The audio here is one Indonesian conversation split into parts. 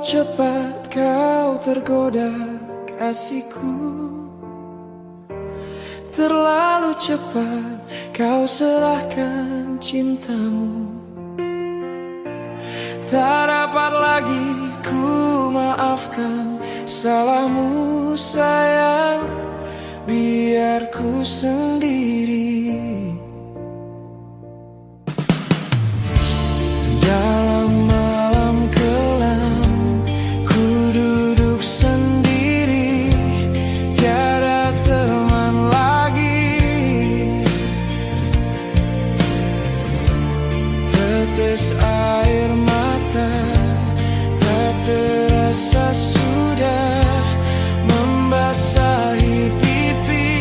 cepat kau tergoda kasihku, Terlalu cepat kau serahkan cintamu. Tak dapat lagi ku maafkan salahmu sayang, biar ku sendiri. Dalam malam kelam ku duduk sendiri, tiada teman lagi. Tetes air mata tak terasa sudah membasahi pipi.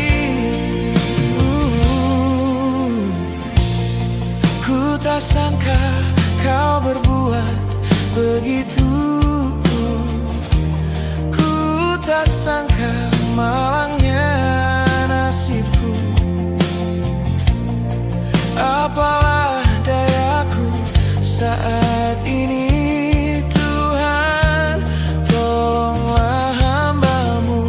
Ku tak sangka kau berbuat begitu. Ku tak sangka malangnya nasibku. Apalah dayaku saat ini, Tuhan, tolonglah hamba-Mu.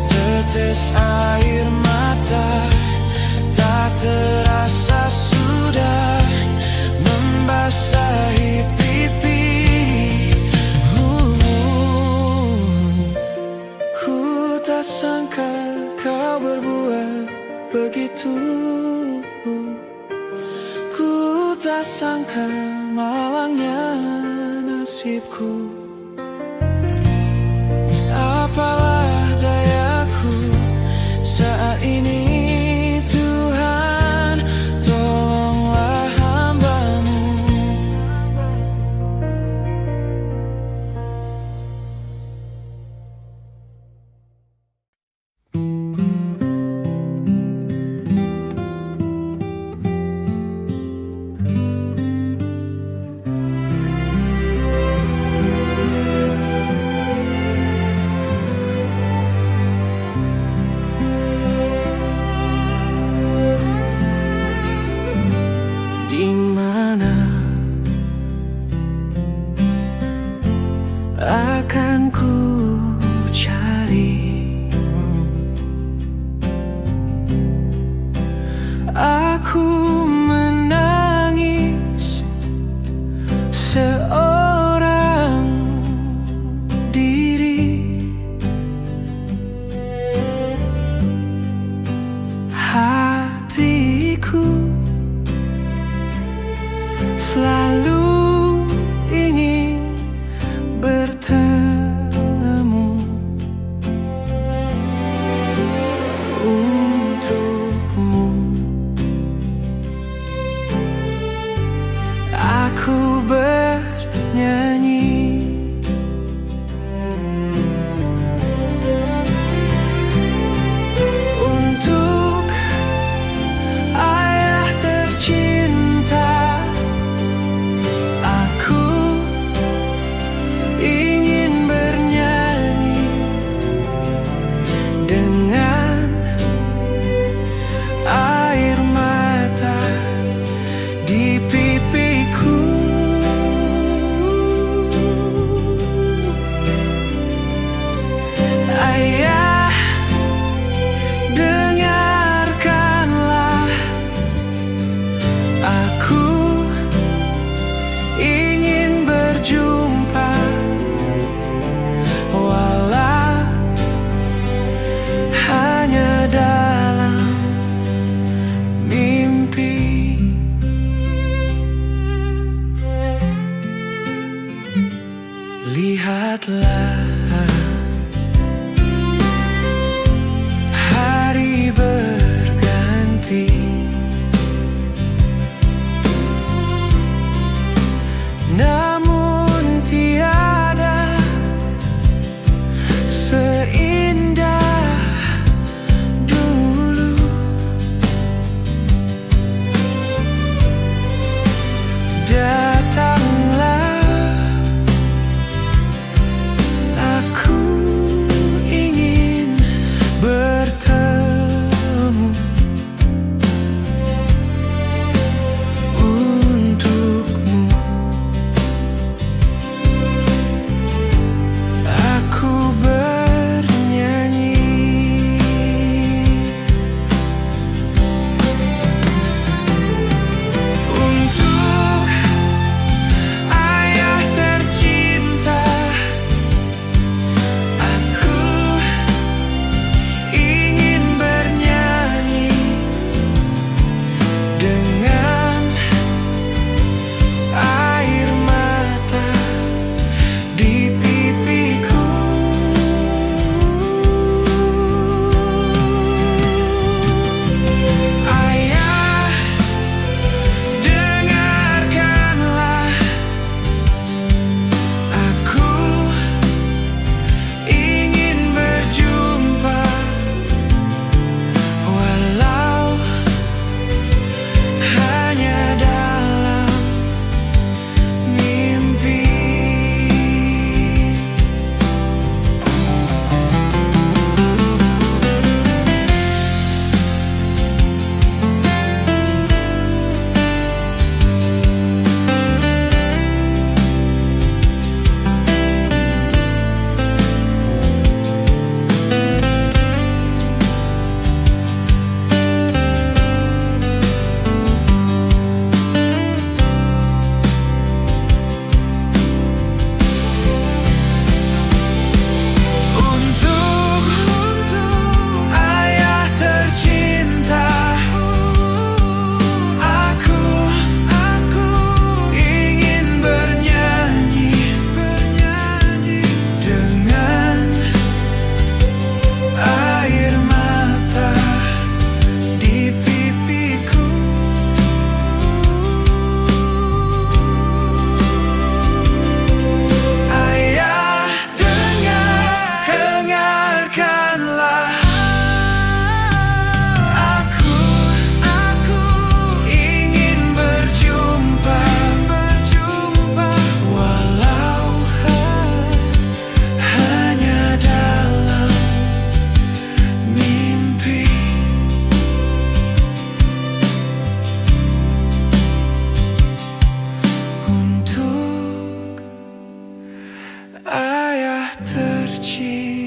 Tetes air mata tak terasa sudah membasahi pipi. Ku tak sangka kau berbuat begitu. Ku tak sangka malangnya nasibku. Apalah dayaku saat ini, Tuhan, tolonglah hamba-Mu. Di mana akan ku cari? Aku menangis seorang diri. Hatiku selalu ingin bertemu untukmu. Aku bernyanyi untuk ayah tercinta. Aku ingin bernyanyi dengan air mata di pipiku. Ayah, dengarkanlah, aku ingin berjumpa, walau hanya dalam mimpi. Lihatlah hari tercinta.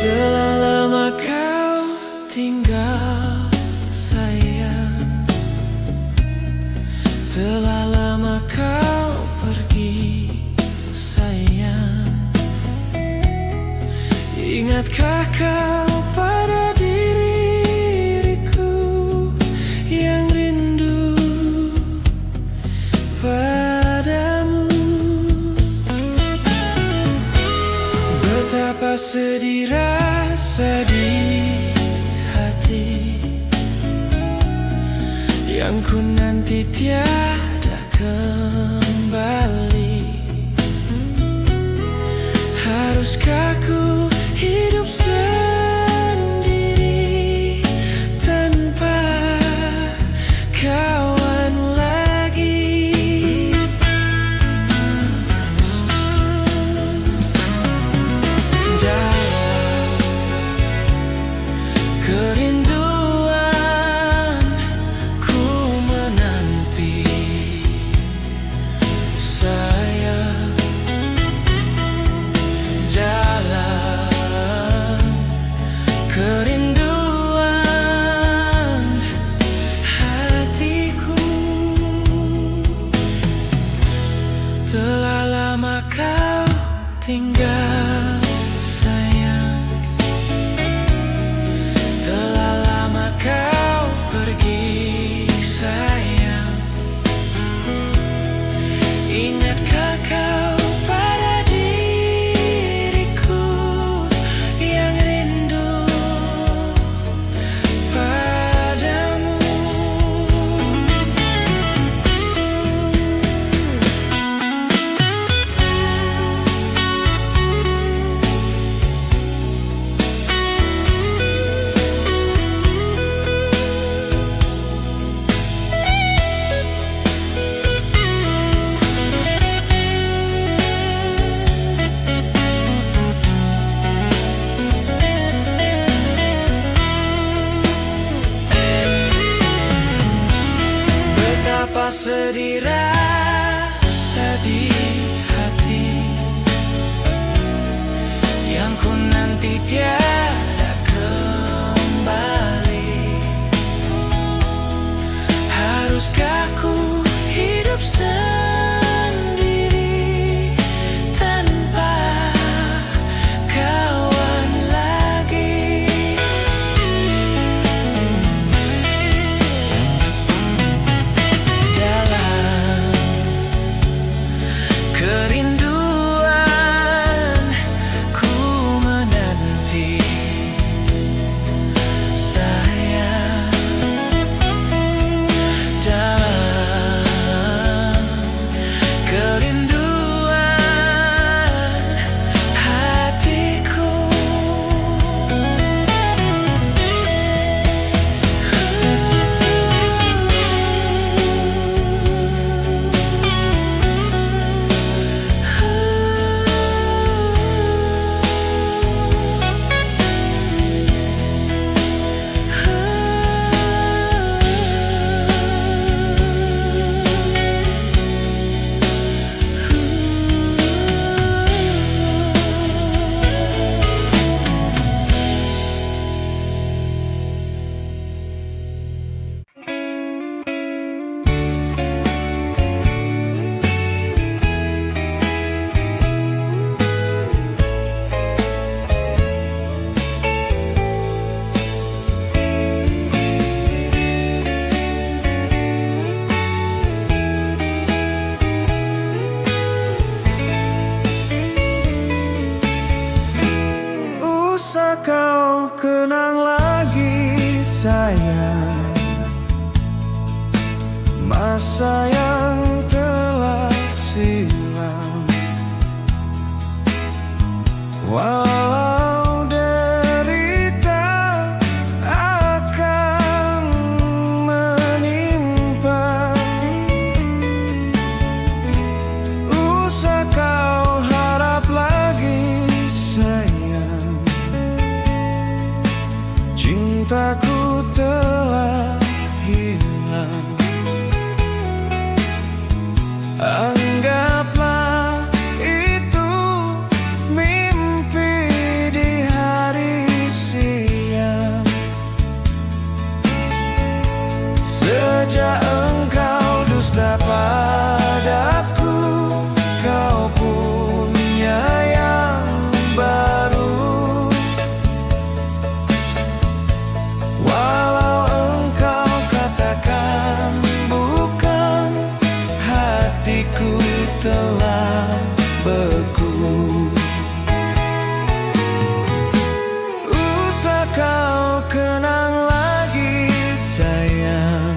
Telah lama kau tinggal sayang, telah lama kau pergi sayang. Ingatkah kau pada diriku yang rindu padamu? Betapa sedih rasa di hati yang ku nanti tiada kembali. Haruskah ku hidup sendiri tanpa kawan lagi? Dalam kerinduan ku menanti sayang, dalam kerinduan hatiku. Telah lama kau tinggal sayang, telah lama kau pergi sayang. Ingatkah kau pada diriku yang rindu padamu? Betapa sedih rasa di hati yang ku nanti tiada kembali. Haruskah ku hidup sendiri tanpa kawan lagi? Dalam kerinduan ku menanti sayang, dalam masa yang telah silam. Walau derita akan menimpa, usah kau harap lagi sayang, cintaku telah hilang. Anggaplah itu mimpi di hari siang. Sejak engkau dusta padaku, kau punya yang baru. Walau engkau katakan bukan, hatiku telah beku. Usah kau kenang lagi sayang,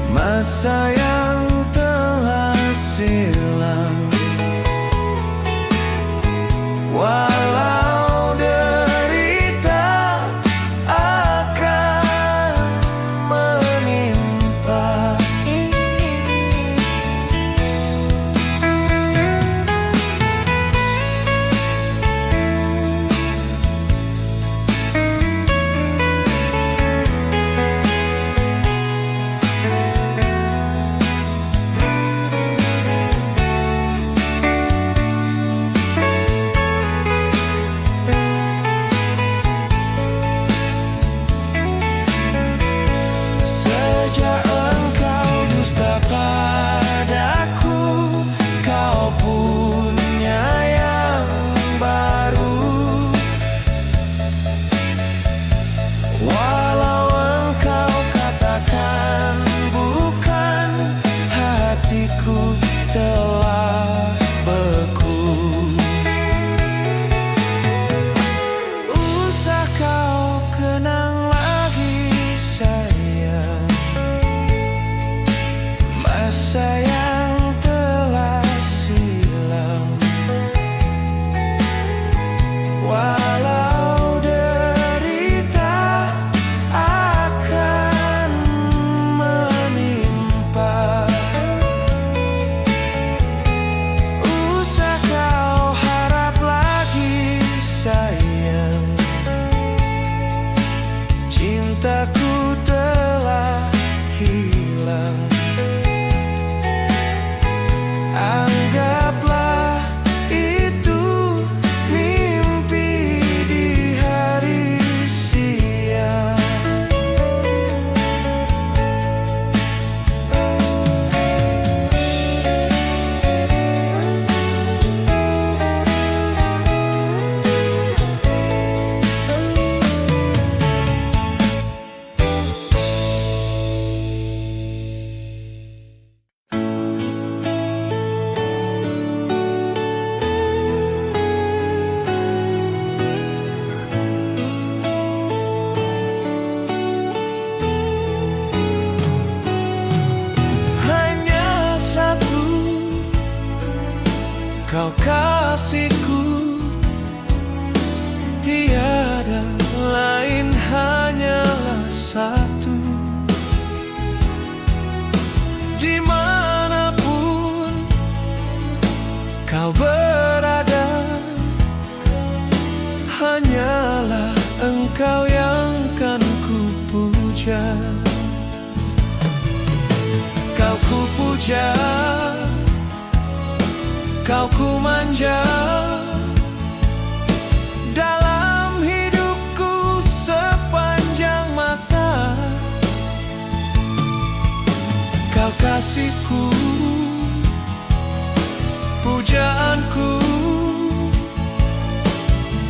masa yang telah silam. Walau derita akan menimpa, sejak engkau dusta padaku, kau punya yang baru. Walau engkau katakan bukan, hatiku telah beku. Usah kau kenang lagi sayang, masa yang telah silam. Walau derita akan menimpa, usah kau harap lagi sayang, cintaku telah hilang. Anggaplah itu mimpi di hari siang. Hanya satu kau kasihku, tiada lain, hanyalah satu. Dimanapun kau berada, hanyalah engkau yang kan ku puja. Kau ku puja, kau ku manja, dalam hidupku sepanjang masa. Kau kasihku, pujaanku,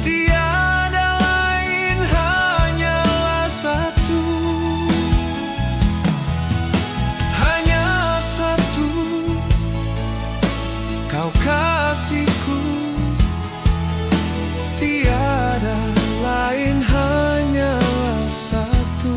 tiada lain, hanyalah satu. Hanya satu kau kasihku, tiada lain, hanyalah satu.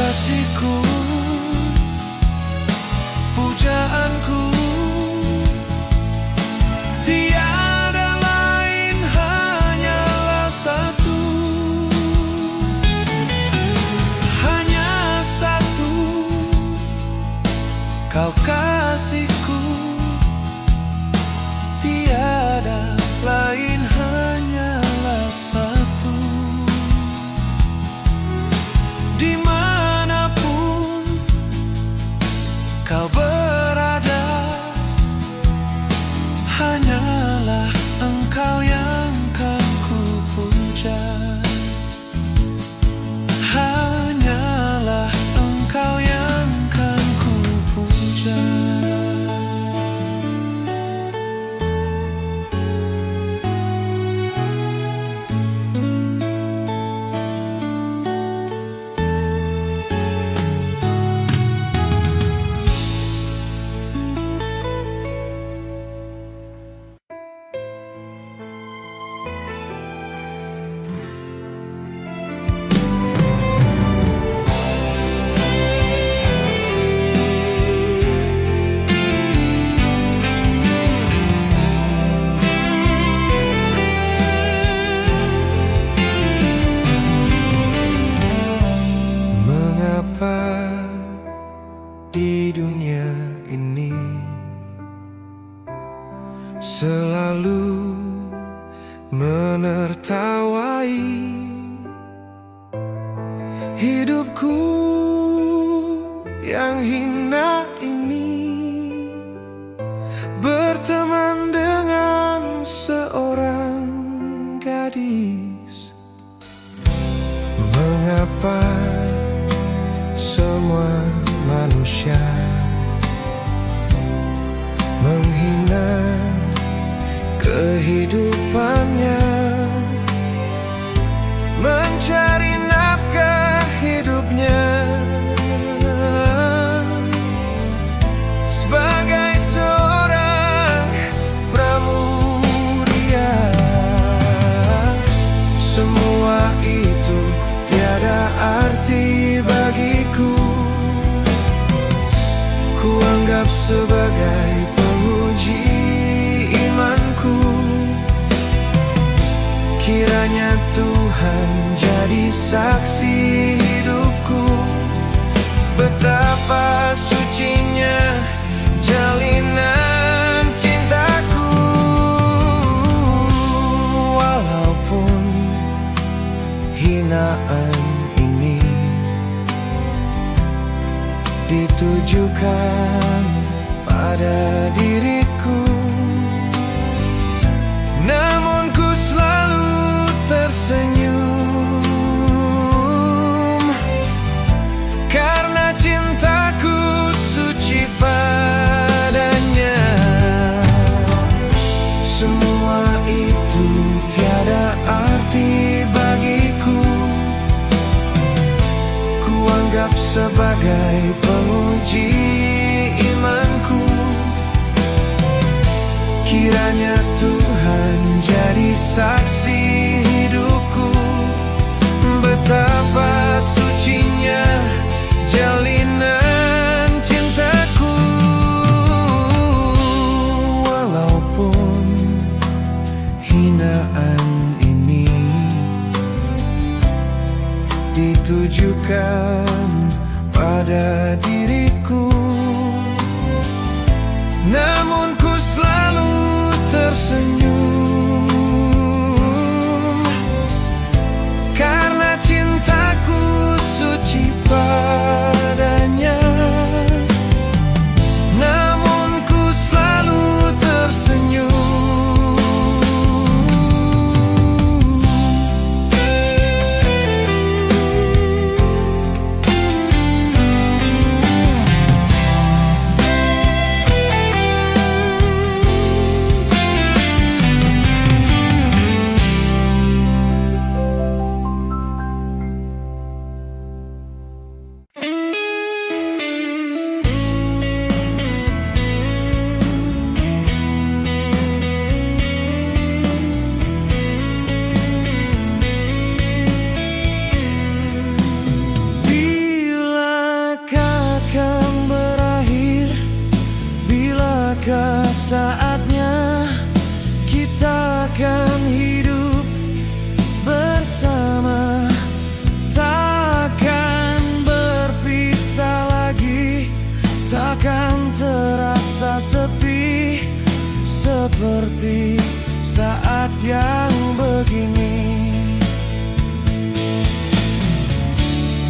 kasihku, pujaanku, tiada lain hanyalah satu, hanya satu. Kau kasihku, tiada lain hanyalah satu. Dimanapun kau berada, hanyalah Engkau yang kan ku puja. Hanyalah Engkau yang kan ku puja. Di dunia ini selalu menertawai hidupku yang hina ini, berteman dengan seorang gadis. Mengapa semua manusia menghina kehidupannya, mencari nafkah hidupnya sebagai seorang pramuria? Semua itu tiada arti bagiku. Kuanggap sebagai penguji imanku. Kiranya Tuhan jadi saksi hidupku, betapa sucinya jalinan cintaku. Walaupun hinaan ini ditujukan pada diriku, namun ku selalu tersenyum karena cintaku suci padanya. Semua itu tiada arti bagiku. Kuanggap sebagai penguji imanku. Kiranya Tuhan jadi saksi hidupku, betapa sucinya jalinan cintaku. Walaupun hinaan ini ditujukan pada diriku, namun ku selalu tersenyum karena cintaku suci padanya. Namun ku selalu tersenyum. terasa sepi seperti saat yang begini.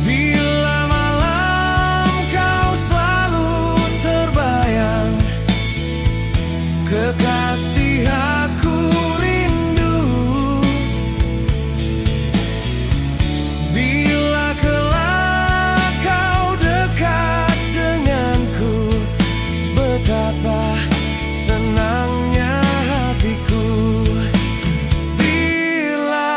Bila malam kau selalu terbayang, kekasih aku rindu. Bila kelak kau dekat denganku, betapa senangnya hatiku. Bila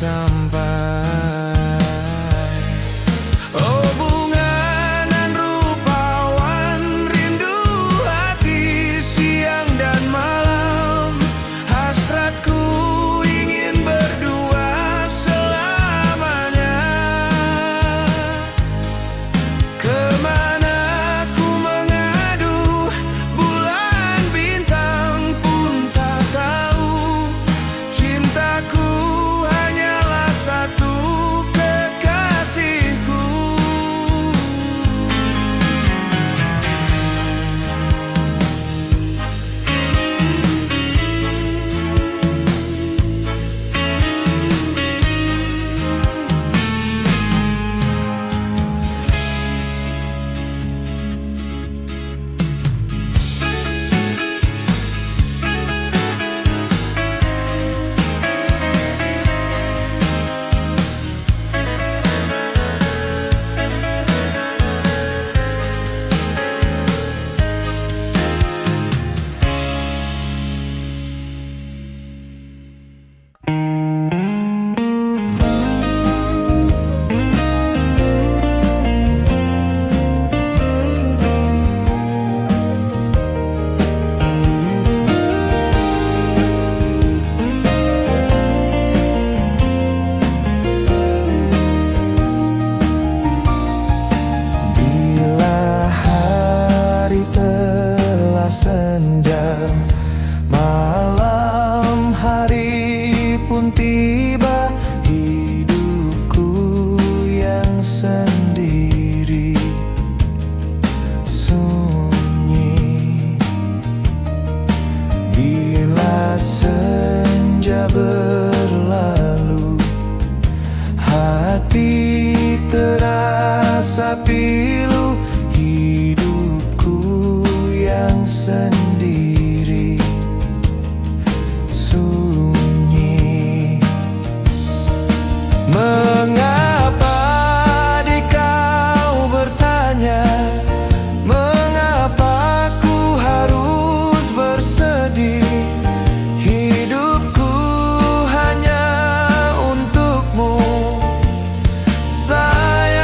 sampai. Oh bunga nan rupawan, rindu hati siang dan malam. Hasratku ingin berdua selamanya. Kemana ku mengadu, bulan bintang pun tak tahu. Cintaku hanyalah satu, kekasihku. Bila hari telah senja, malam hari pun tiba, hidupku yang sendiri sunyi. Bila senja berlalu, hati terasa pilu, hidupku yang sendiri sunyi. Mengapa di kau bertanya, mengapa ku harus bersedih? Hidupku hanya untukmu. Sayang,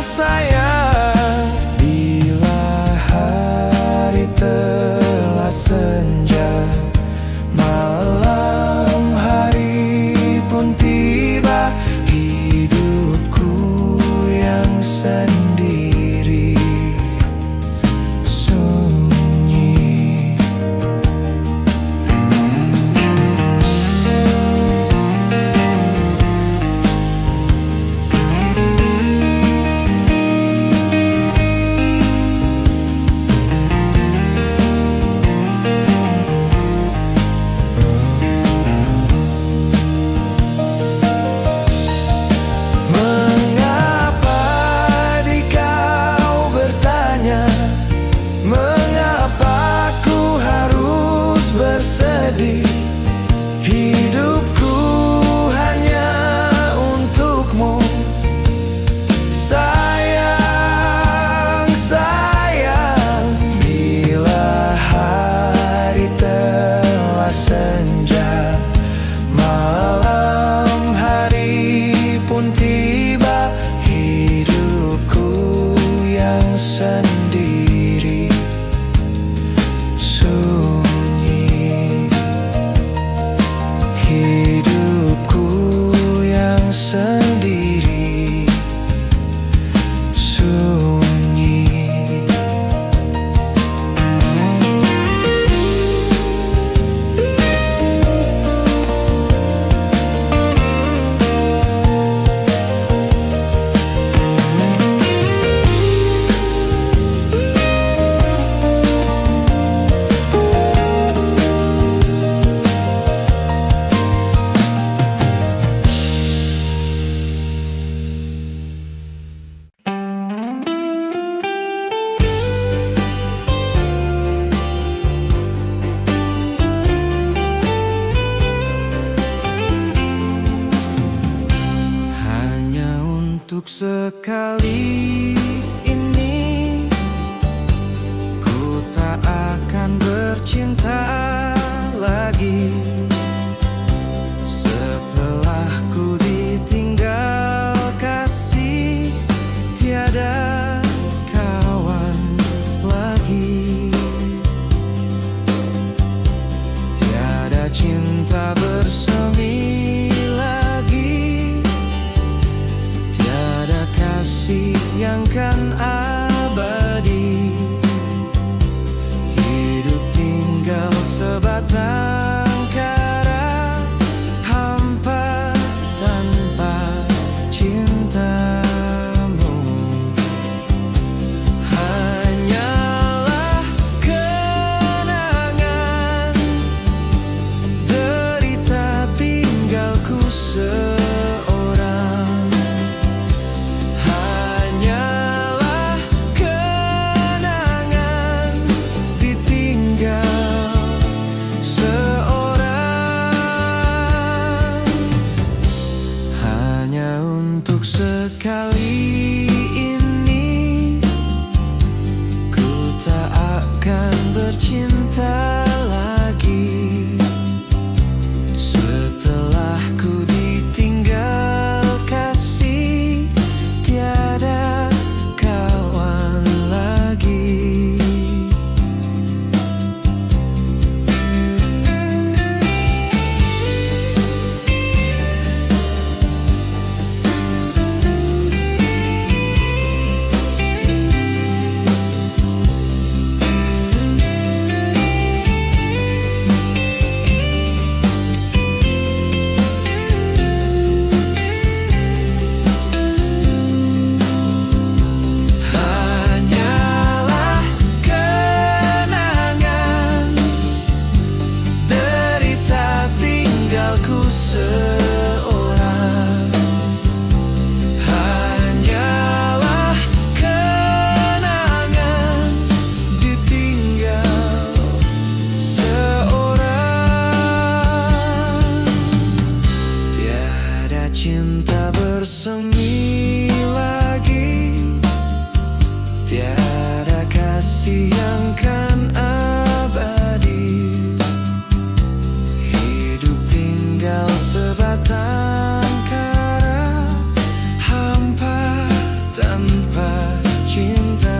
sayang, bila hari telah senja, malam hari pun tiba, hidupku yang sendiri sunyi. Mengapa di kau bertanya, mengapa ku harus bersedih? Hidupku hanya untukmu. Sayang, sayang, bila hari telah senja, malam hari pun tiba, hidupku yang sendiri sunyi. Hidupku yang sendiri sunyi. Untuk sekali ini, ku tak akan bercinta lagi. Setelah tinggalku seorang. Hanyalah kenangan ditinggal seorang. Hanya untuk sekali ini ku tak akan bercinta lagi. Setelah ku ditinggal kasih, tiada kawan lagi. Hanyalah kenangan derita tinggalku seorang. Hanyalah kenangan ditinggal seorang. Tiada cinta bersemi lagi, tiada kasih yang kan abadi. Hidup tinggal sebatang kara, hampa tanpa cintamu.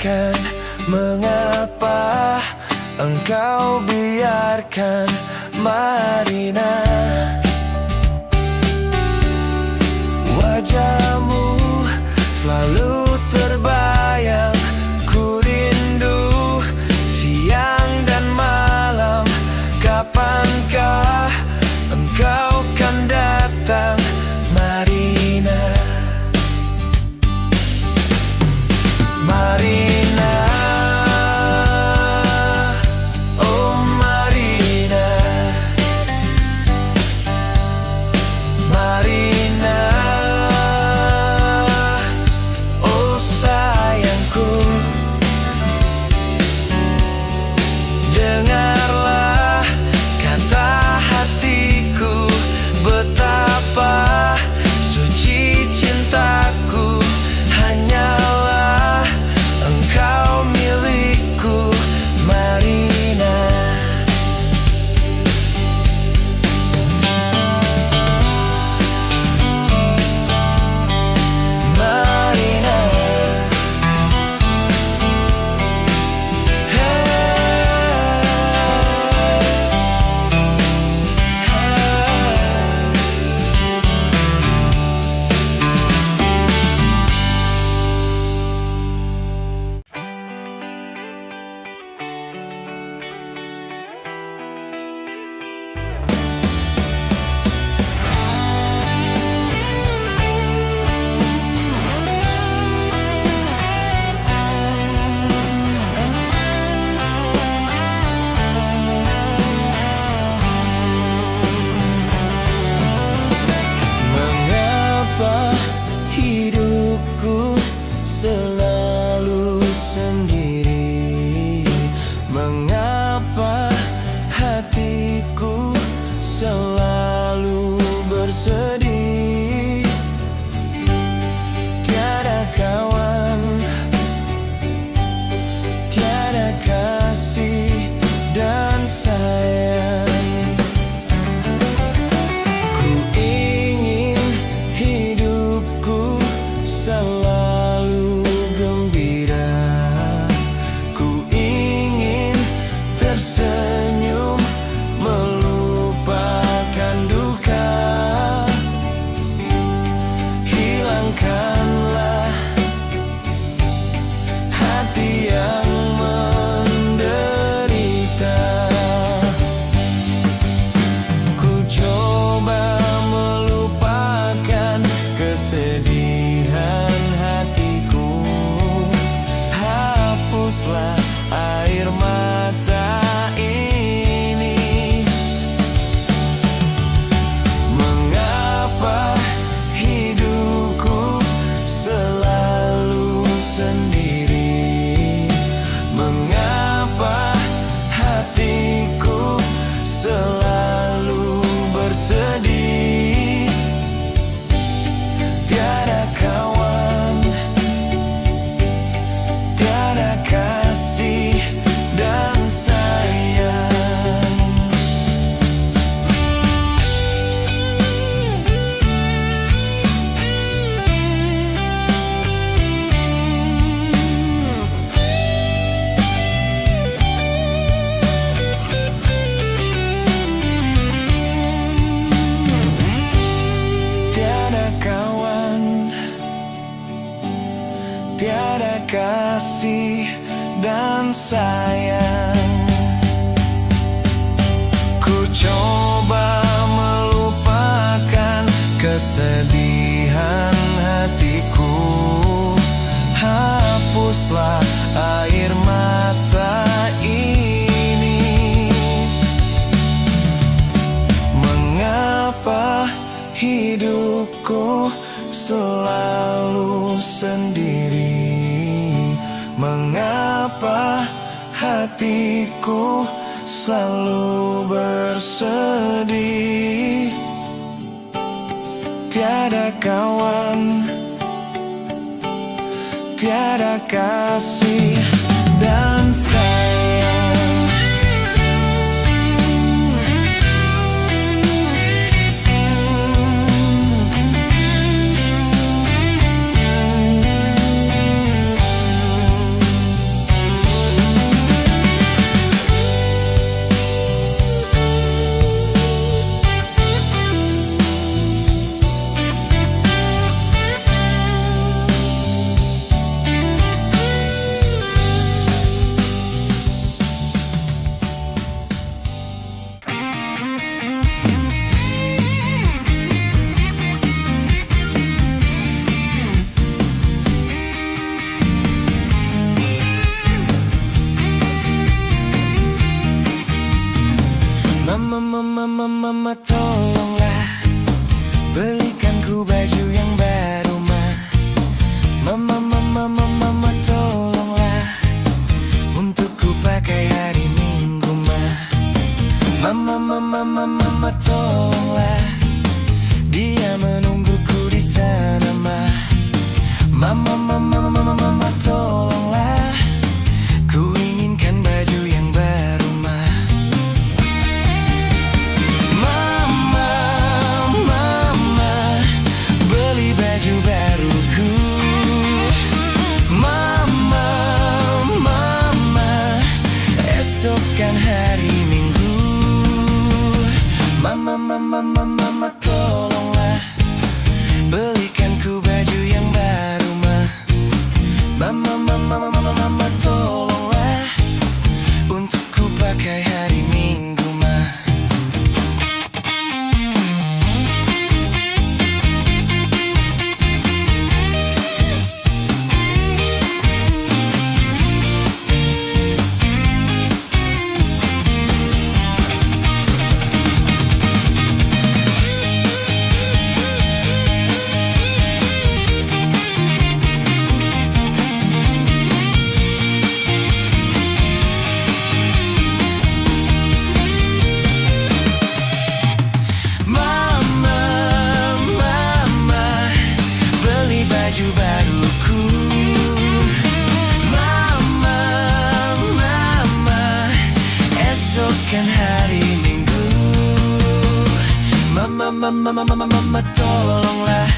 biarkan? Mengapa engkau biarkan Marina? Wajahmu selalu terbayang, ku rindu siang dan malam. Kapankah engkau kan datang, Marina? Marina, oh Marina, Marina, oh sayangku. Dengarlah kata hatiku, betapa suci cintaku. Hanyalah engkau milikku, Marina. Marina, mengapa hidupku selalu sendiri? Mengapa hatiku selalu bersedih? Tiada kawan, tiada kasih dan sayang. Ku ingin hidupku selalu gembira. Ku ingin tersenyum melupakan duka. Hilangkanlah hati yang menderita. Ku coba melupakan kesedihan hatiku. Hapuslah air mata ini. Mengapa hidupku selalu sendiri? Mengapa hatiku selalu bersedih? Tiada kawan, tiada kasih dan sayang. Tiada kawan, tiada kasih dan sayang. Ku coba melupakan kesedihan hatiku. Hapuslah air mata ini. Mengapa hidupku selalu sendiri? Mengapa hatiku selalu bersedih? Tiada kawan, tiada kasih dan sayang. Mama tolonglah, ku inginkan baju yang baru ma. Mama, beli baju baruku. Mama, esok kan hari Minggu. Mama tolonglah, belikan ku baju yang baru ma. Mama tolonglah, untuk ku pakai hari Minggu ma. Baju baruku. Mama, esok kan hari Minggu. Mama tolonglah,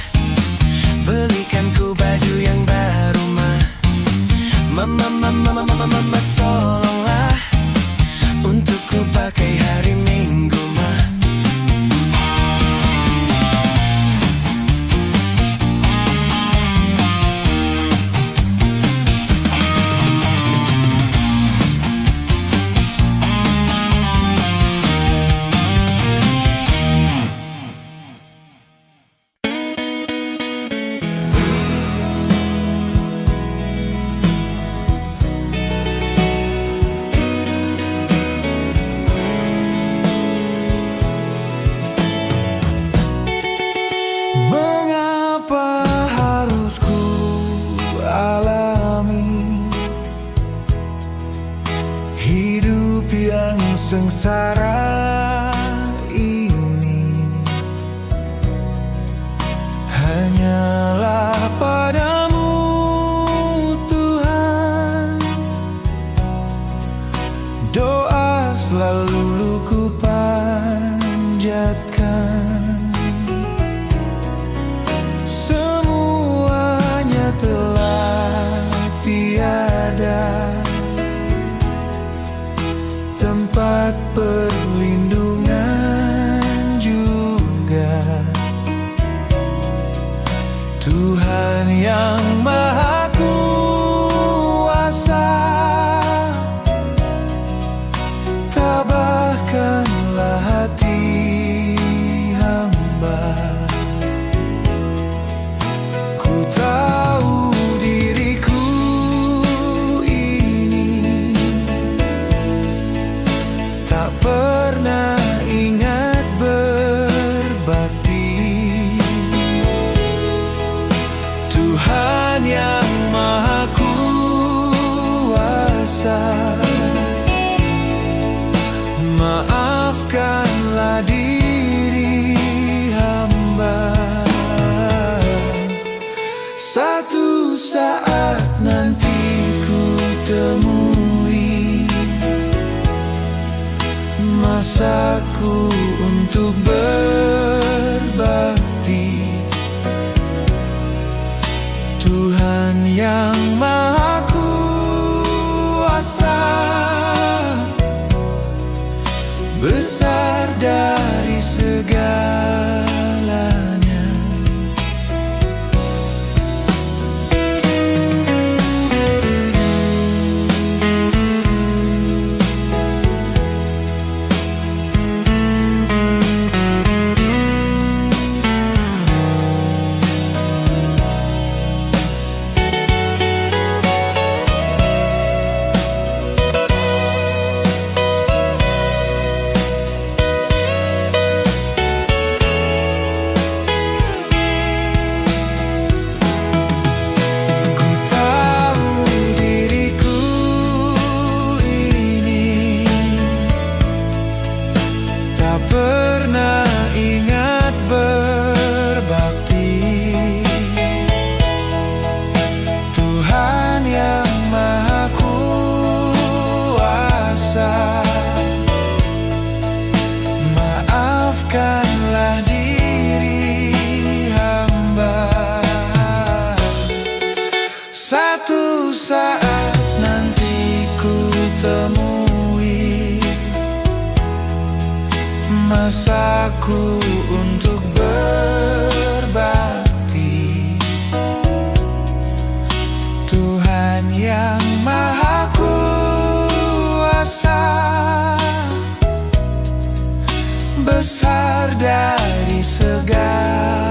belikan ku baju yang baru ma. Mama tolonglah, untuk ku pakai hari Minggu ma. Mengapa harus ku alami hidup yang sengsara ini? Hanyalah padamu Tuhan, doa selalu ku panjatkan. Semuanya telah tiada, tempat perlindungan juga. Tuhan yang Maha Kuasa, tabahkanlah hati hamba. Ku tahu diriku ini tak pernah ingat berbakti. Tuhan yang Maha Kuasa, maafkanlah diri hamba. Satu saat nanti ku temui masaku untuk berbakti. Tuhan yang Maha Kuasa, besar dari segalanya. Satu saat nanti ku temui masaku untuk berbakti. Tuhan yang Maha Kuasa, besar dari segalanya.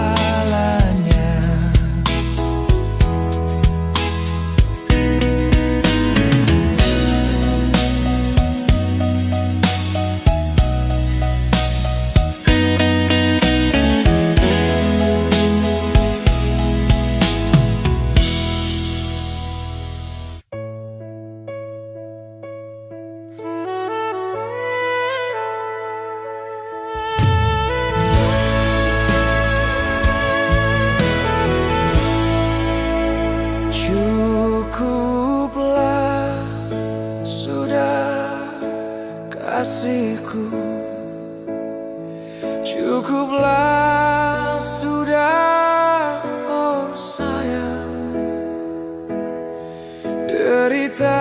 Cukuplah sudah kasihku, cukuplah sudah, oh sayang, derita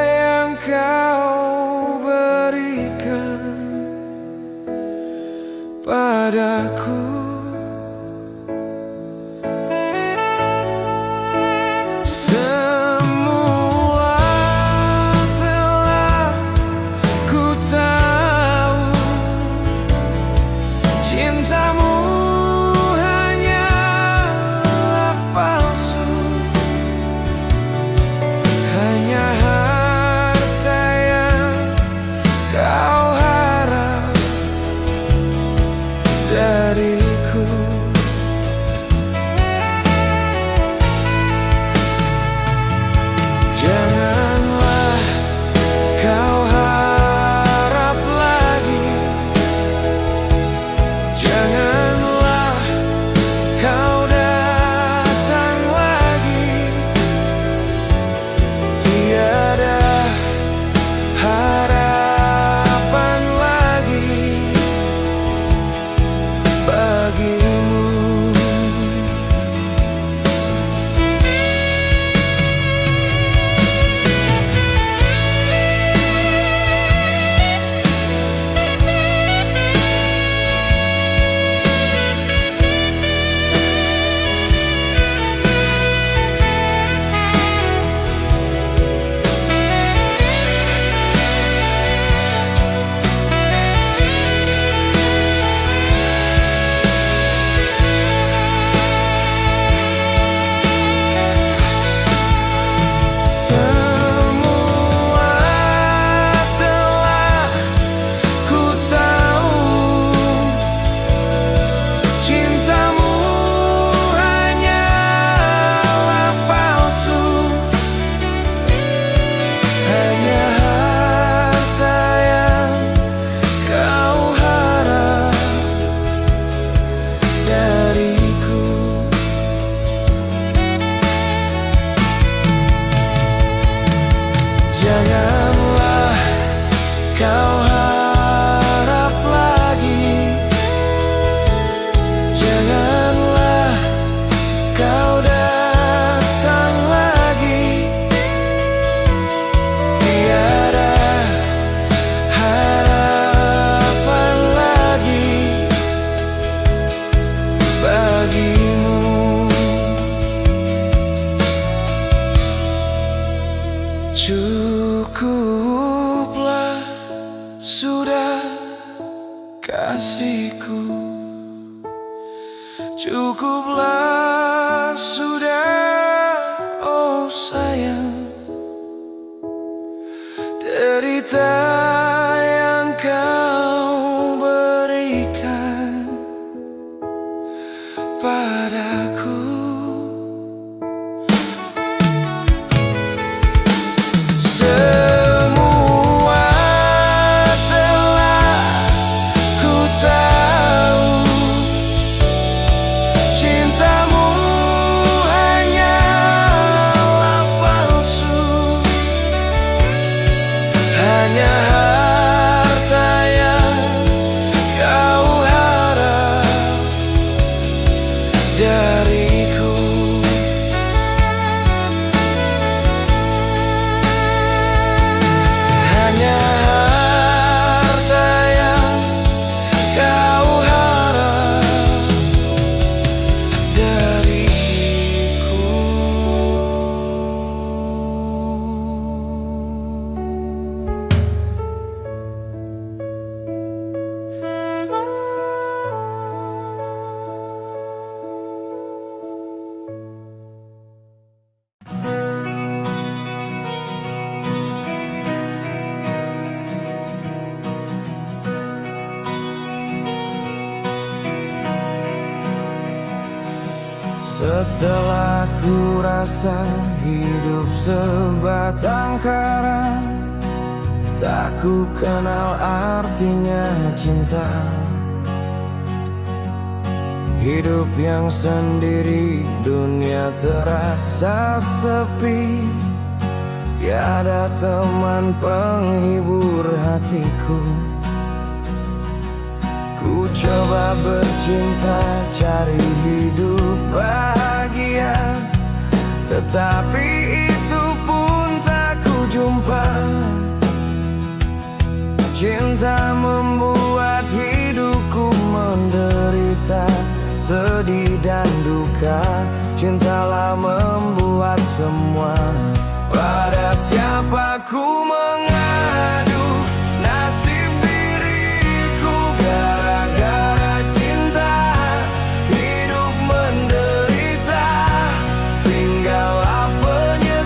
yang kau berikan padaku. Janganlah kau harap lagi, janganlah kau datang lagi. Tiada harapan lagi bagimu. Janganlah kau harap lagi, janganlah kau datang lagi. Tiada harapan lagi bagimu. Cukuplah sudah kasihku, cukuplah sudah, oh sayang, derita yang kau berikan padaku. Hanya Telah ku rasa hidup sebatang kara, tak ku kenal artinya cinta. Hidup yang sendiri, dunia terasa sepi, tiada teman penghibur hatiku. Ku coba bercinta, cari hidup bahagia, tetapi itu pun tak ku jumpa. Cinta membuat hidupku menderita, sedih dan duka. Cintalah membuat semua. Pada siapa ku mengadu nasib diriku, gara-gara cinta hidup menderita. Tinggallah penyesalan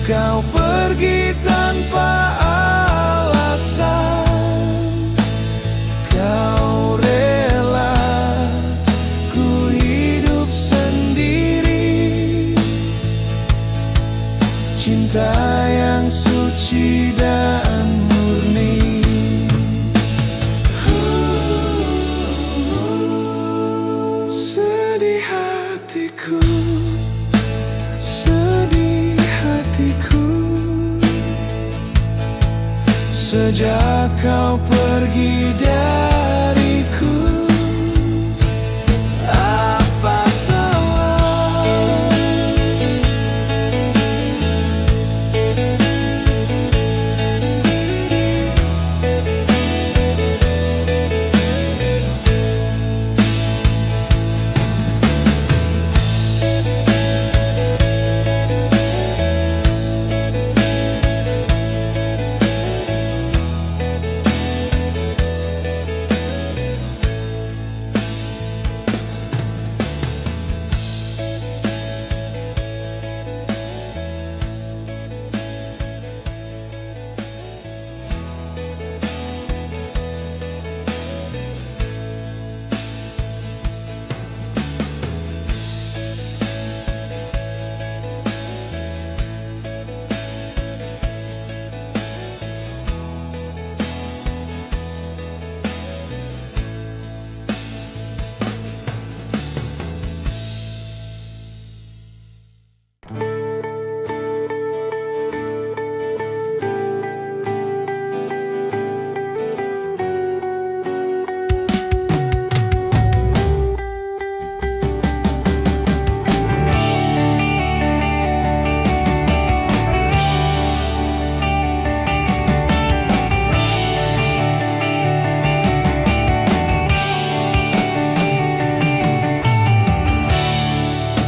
Kau pergi tanpa alasan, kau rela ku hidup sendiri. Cinta yang suci dan murni. Sedih hatiku, sedih hatiku, sejak kau pergi dariku. Apa salah?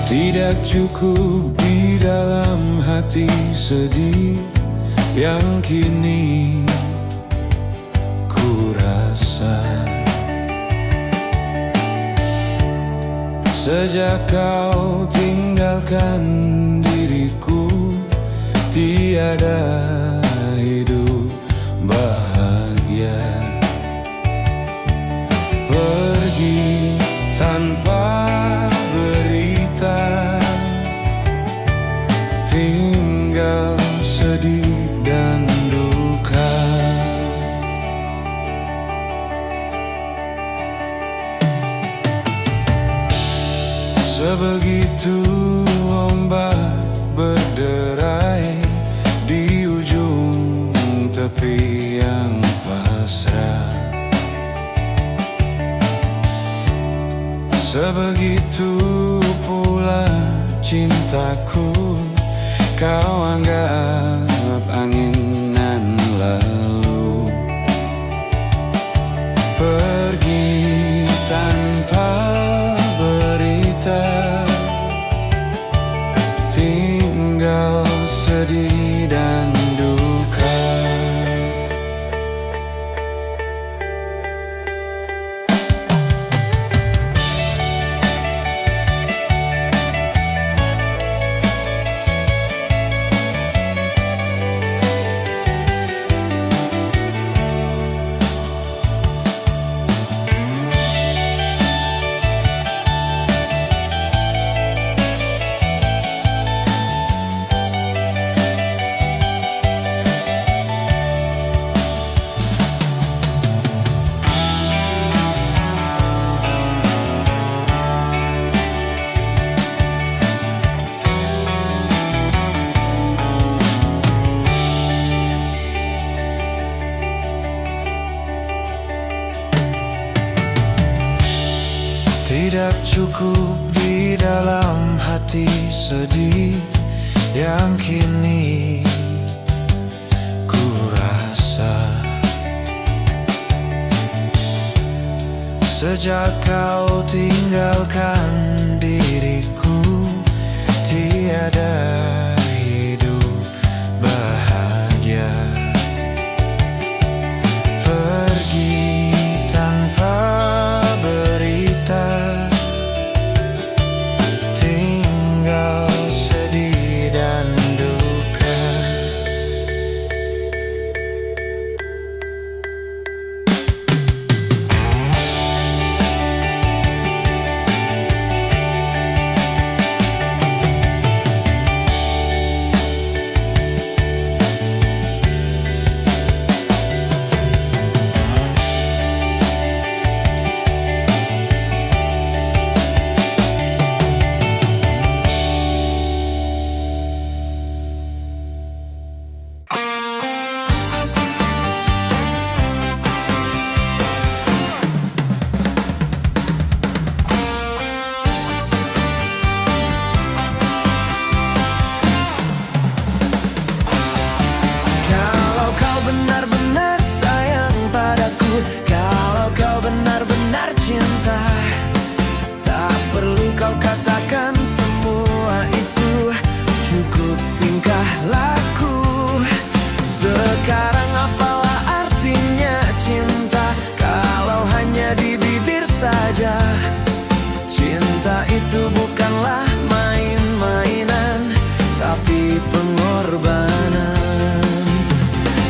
Tidak cukup di dalam hati sedih yang kini ku rasa. Sejak kau tinggalkan diriku, tiada hidup bahagia. Pergi tanpa berita, tinggal sedih dan duka. Sebegitu ombak berderai di ujung tepi yang pasrah. Sebegitu pula cintaku, kau anggap anginan lalu. Pergi tanpa berita, tinggal sedih dan duka. Tidak cukup di dalam hati sedih yang kini ku rasa. Sejak kau tinggalkan diriku, tiada hidup bahagia. Pergi tanpa berita, tinggal sedih dan duka. tingkah laku. Sekarang apalah artinya cinta kalau hanya di bibir saja? Cinta itu bukanlah main-mainan, tapi pengorbanan.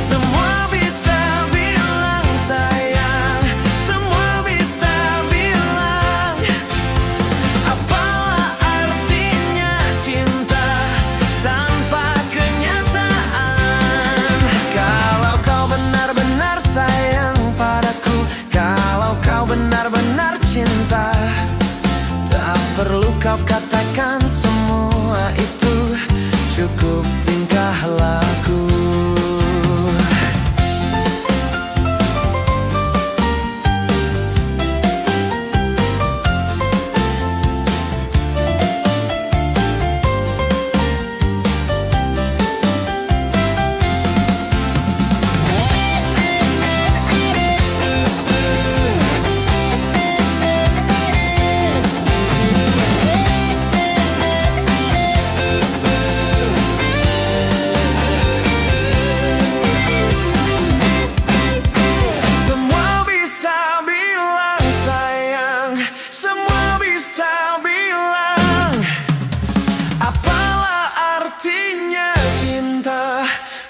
Semua bisa bilang sayang, semua bisa bilang, apalah artinya cinta tanpa kenyataan? Kalau kau benar-benar sayang padaku, kalau kau benar-benar cinta, tak perlu kau katakan semua itu, cukup tingkah laku.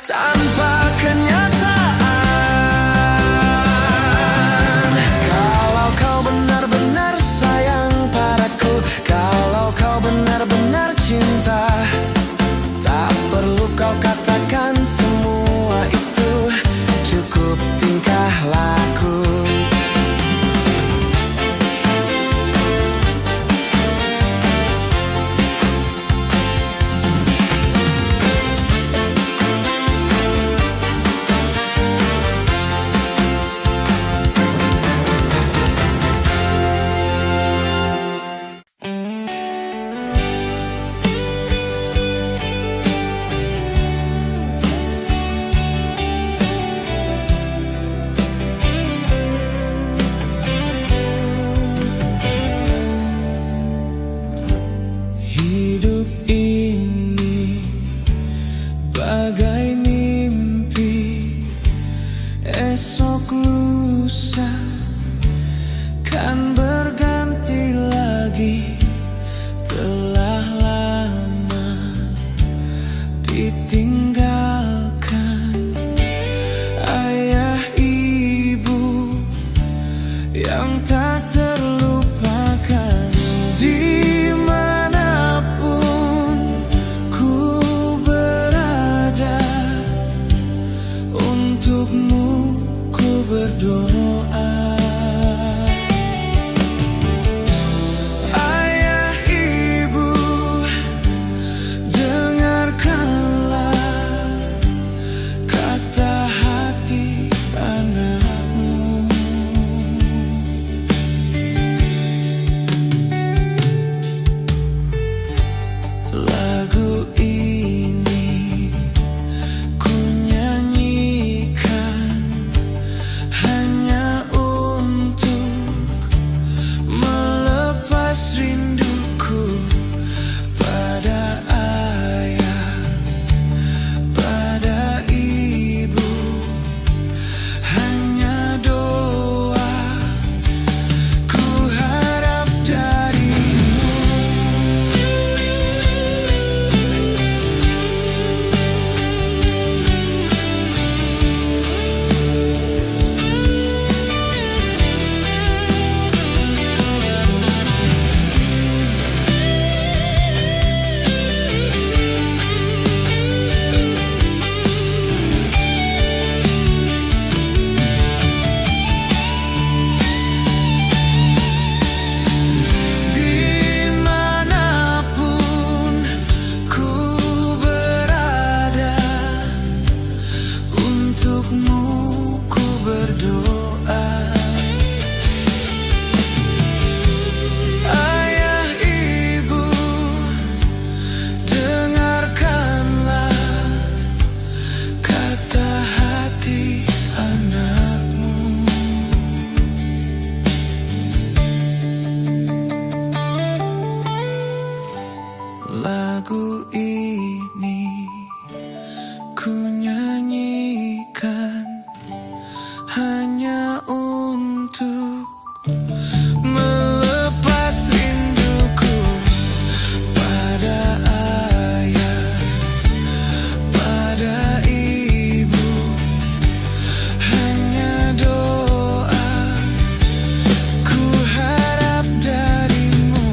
Tanpa kenyataan. Kalau kau benar-benar sayang padaku, kalau kau benar-benar cinta, tak perlu kau katakan semua itu, cukup tingkah laku. Hidup ini bagai mimpi, esok lusa kan berganti lagi. Telah lama ditinggalkan ayah ibu yang tak terlupakan. Dimanapun ku berada, untukmu ku berdoa. Ayah ibu, dengarkanlah ku nyanyikan hanya untuk melepas rinduku pada ayah, pada ibu. Hanya doa ku harap darimu.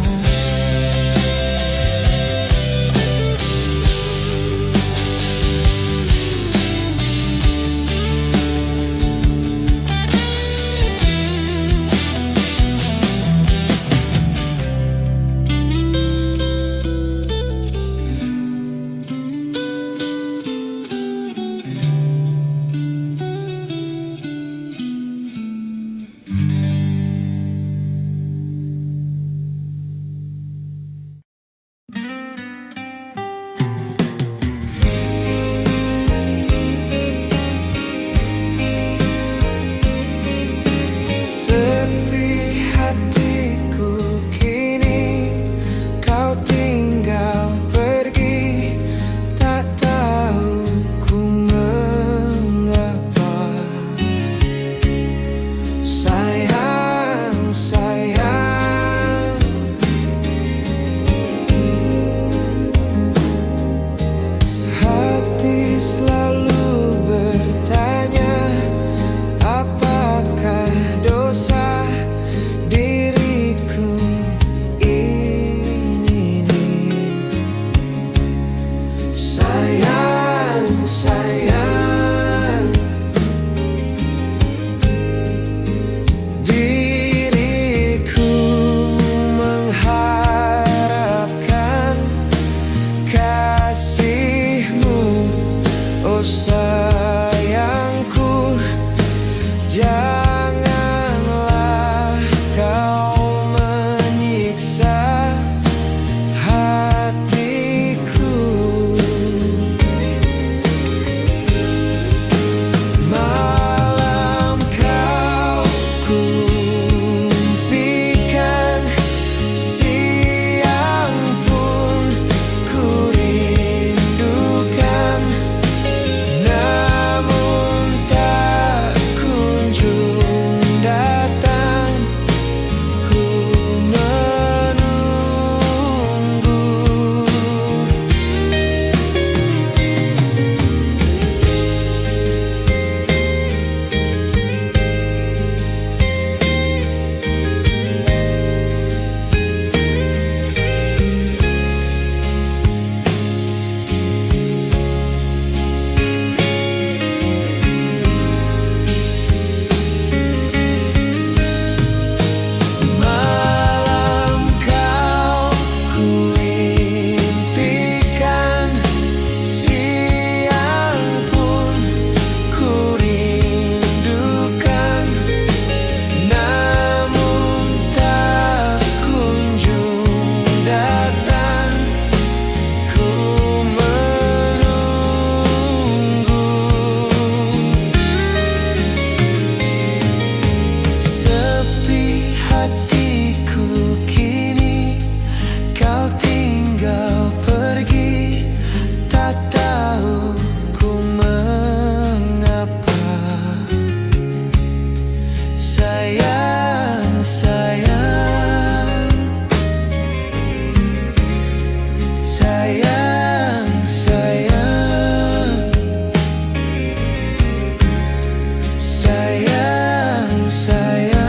Sepi hatiku kini, kau tinggal pergi. Tak tahu ku mengapa. Sayang, sayang, hati selalu bertanya, apakah dosa diriku ini? Sayang, sayang, diriku mengharapkan kasihmu, oh sayangku. Janganlah kau menyiksa hatiku. Malam kau ku impikan, siang pun ku rindukan, namun tak kunjung datang. Ku menunggu. Malam kau ku impikan, siang pun ku rindukan, namun tak kunjung datang. Ku menunggu. Sepi hatiku kini, kau tinggal pergi. Tak tahu ku mengapa. Sayang, sayang, sayang, sayang, sayang, sayang.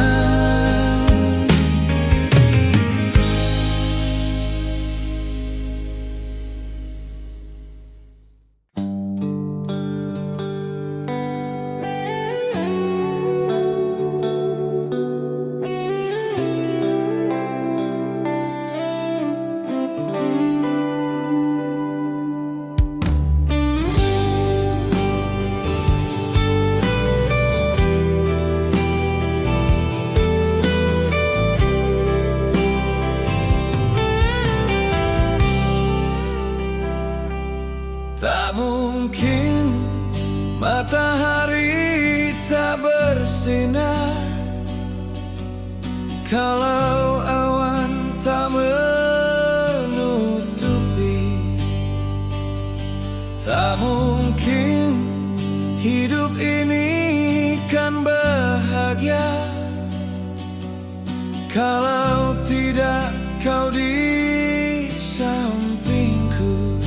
Tak mungkin matahari tak bersinar kalau awan tak menutupi. Tak Tak mungkin hidup ini kan bahagia kalau tidak kau di sampingku.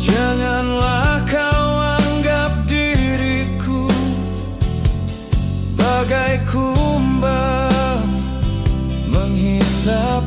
Janganlah kau anggap diriku bagai kumbang menghisap